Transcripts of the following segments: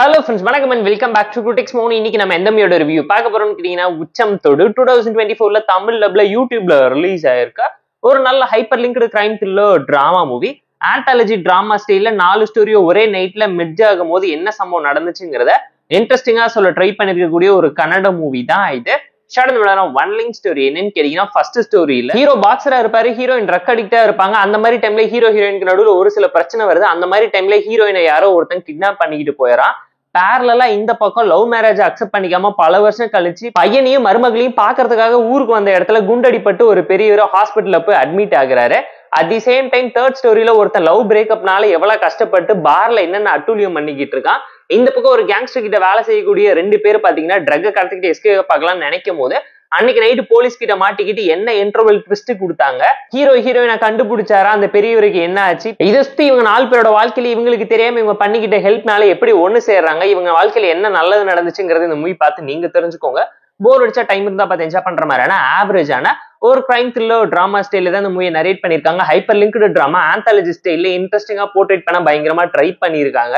Hello friends, வணக்கம் and welcome back to குட்டிக்ஸ் Moni. இன்னைக்கு நம்ம எந்த மூவியோட ரிவ்யூ பார்க்க போறோம்னு கேட்டீங்கன்னா, உச்சம் தொடு 2024ல தமிழ் டப்ல யூடியூப்ல ரிலீஸ் ஆயிருக்க ஒரு நல்ல hyper linked crime thriller drama movie. Anthology drama ஸ்டைல்ல 4 ஸ்டோரியோ ஒரே நைட்ல மெர்ஜ் ஆகும் போது என்ன சம்பவம் நடந்துச்சுங்கிறத இன்ட்ரெஸ்டிங்கா சொல்ல ட்ரை பண்ணிருக்கக்கூடிய ஒரு கன்னட மூவி தான் இது. ஒன் லிங்க் ஸ்டோரி என்னன்னு கேட்டீங்கன்னா, ஃபர்ஸ்ட் ஸ்டோரியில ஹீரோ பாக்ஸரா இருப்பாரு, ஹீரோயின் ட்ரக் அடிக்டா இருப்பாங்க. அந்த மாதிரி டைம்ல ஹீரோ ஹீரோயினுக்கு நடுவில் ஒரு சில பிரச்சனை வருது. அந்த மாதிரி டைம்ல ஹீரோயினை யாரோ ஒருத்தன் கிட்னாப் பண்ணிக்கிட்டு போயிடறான். பேரலா இந்த பக்கம் லவ் மேரேஜ் அக்செப்ட் பண்ணிக்காம பல வருஷம் கழிச்சு பையனையும் மருமகளையும் பாக்குறதுக்காக ஊருக்கு வந்த இடத்துல குண்டடிப்பட்டு ஒரு பெரியவரோ ஹாஸ்பிட்டல்ல போய் அட்மிட் ஆகுறாரு. At the same time third ஸ்டோரியில ஒருத்தன் லவ் பிரேக்கப்னால எவ்வளவு கஷ்டப்பட்டு பார்ல என்னென்ன அட்டூழியம் பண்ணிக்கிட்டு இருக்கான். இந்த பக்கம் ஒரு கேங்ஸ்டர் கிட்ட வேலை செய்யக்கூடிய 2 பேர் பாத்தீங்கன்னா ட்ரக் கடத்திக்கிட்டு எஸ்கேப் பார்க்கலாம்னு நினைக்கும் போது அன்னைக்கு நைட்டு போலீஸ் கிட்ட மாட்டிக்கிட்டு என்ன இன்டர்வல் ட்விஸ்ட் கொடுத்தாங்க. ஹீரோ ஹீரோயினை கண்டுபிடிச்சாரா, அந்த பெரியவருக்கு என்ன ஆச்சு, இதை சுத்தி இவங்க 4 பேரோட வாழ்க்கையில இவங்களுக்கு தெரியாம இவங்க பண்ணிக்கிட்ட ஹெல்ப்னால எப்படி ஒண்ணு சேர்றாங்க, இவங்க வாழ்க்கையில என்ன நல்லது நடந்துச்சுங்கிறது இந்த மூவி பார்த்து நீங்க தெரிஞ்சுக்கோங்க. போர் அடிச்சா டைம் இருந்தா பார்த்து என்ஜாய் பண்ற மாதிரியான ஆவரேஜான ஒரு கிரைம் த்ரில்லர் டிராமா ஸ்டைல தான் இந்த மூவியை நரேட் பண்ணிருக்காங்க. ஹைப்பர் லிங்க்டு டிராமா ஆந்தாலஜி ஸ்டைல்ல இன்ட்ரெஸ்டிங்கா போர்ட்ரேட் பண்ண பயங்கரமா ட்ரை பண்ணிருக்காங்க.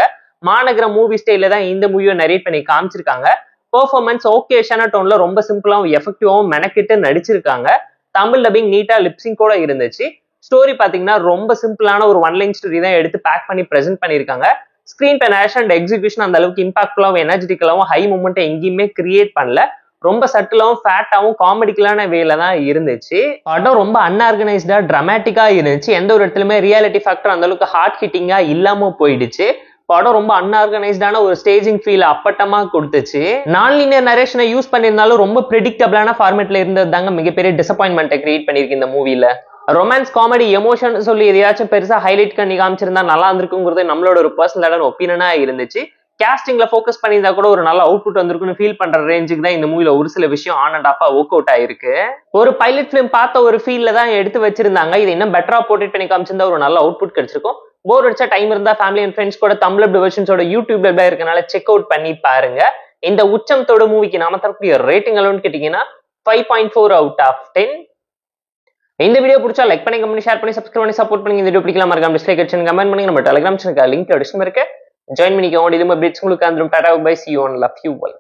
மாநகர மூவி ஸ்டைல தான் இந்த மூவியை நரேட் பண்ணி காமிச்சிருக்காங்க. பெர்ஃபார்மன்ஸ் ஓகேஷான டோன்ல ரொம்ப சிம்பிளாவும் எஃபெக்டிவாவும் மெனக்கிட்டு நடிச்சிருக்காங்க. தமிழ் டப்பிங் நீட்டா லிப்சிங் கூட இருந்துச்சு. ஸ்டோரி பாத்தீங்கன்னா ரொம்ப சிம்பிளான ஒரு ஒன் லைன் ஸ்டோரி தான் எடுத்து பேக் பண்ணி பிரசென்ட் பண்ணிருக்காங்க. ஸ்கிரீன் பெனேஷன் அண்ட் எக்ஸிகியூஷன் அந்த அளவுக்கு இம்பாக்ட்ஃபுல்லாவும் எனர்ஜெட்டிக்கலாவும் ஹை மூமெண்ட் எங்கேயுமே கிரியேட் பண்ணல. ரொம்ப சட்டிலாவும் ஃபேட்டாவும் காமெடிக்கலான வேல தான் இருந்துச்சு. படம் ரொம்ப அன்ஆர்கனைஸ்டா டிராமட்டிக்கா இருந்துச்சு. எந்த ஒரு இடத்துலயுமே ரியாலிட்டி ஃபேக்டர் அந்த அளவுக்கு ஹார்ட் ஹிட்டிங்கா இல்லாம போயிடுச்சு. படம் ரொம்ப அன்ஆர்கனைஸ்டான ஒரு ஸ்டேஜிங் ஃபீல் அப்பட்டமா கொடுத்துச்சு. நான் லீனியர் நரேஷனை யூஸ் பண்ணியிருந்தாலும் ரொம்ப ப்ரெடிக்டபிளான ஃபார்மேட்ல இருந்தது தாங்க மிகப்பெரிய டிசப்பாயின்மெண்ட்டை கிரியேட் பண்ணிருக்கு இந்த மூவில. ரொமான்ஸ் காமெடி எமோஷன் சொல்லி எதையாச்சும் பெருசா ஹைலைட் பண்ணி காமிச்சிருந்தா நல்லா இருந்திருக்குங்கிறது நம்மளோட ஒரு பர்சனலான ஒப்பீனியனா இருந்துச்சு. கேஸ்டிங்ல ஃபோக்கஸ் பண்ணியிருந்தா கூட ஒரு நல்ல அவுட்புட் வந்திருக்குன்னு ஃபீல் பண்ற ரேஞ்சுக்கு தான் இந்த மூவில ஒரு சில விஷயம் ஆன் அண்ட் ஆஃபா ஒர்க் அவுட் ஆயிருக்கு. ஒரு பைலட் ஃபிலிம் பார்த்த ஒரு ஃபீல்ல தான் எடுத்து வச்சிருந்தாங்க. இது இன்னும் பெட்டரா போர்ட்ரேட் பண்ணி காமிச்சிருந்தா ஒரு நல்ல அவுட்புட் கிடைச்சிருக்கும். போர் அடிச்சா டைம் இருந்தா ஃபேமிலி அண்ட் ஃப்ரெண்ட்ஸ் கூட தமிழ் வெர்ஷன்ஸோட யூடியூப்ல இருக்கனால செக் அவுட் பண்ணி பாருங்க. இந்த உச்சம் தொடு மூவிக்கு நாம தரக்கூடிய ரேட்டிங் அளவுன்னு கேட்டீங்கன்னா 5.4 out of 10. இந்த வீடியோ பிடிச்சா லைக் பண்ணி, கமெண்ட், ஷேர் பண்ணி, சப்ஸ்கிரைப் பண்ணி சப்போர்ட் பண்ணி. இந்த வீடியோ பிடிக்கலாம் மறக்காம டிஸ்லைக் அடிச்சு கமெண்ட் பண்ணி. நம்ம டெலிகிராம் சேனலுக்கு லிங்க் டிஸ்கிரிப்ஷன்ல இருக்கு, ஜாயின் பண்ணிக்கோங்க. இது அப்டேட்ஸ் உங்களுக்கு வந்துரும். Tata bye, see you on love you all.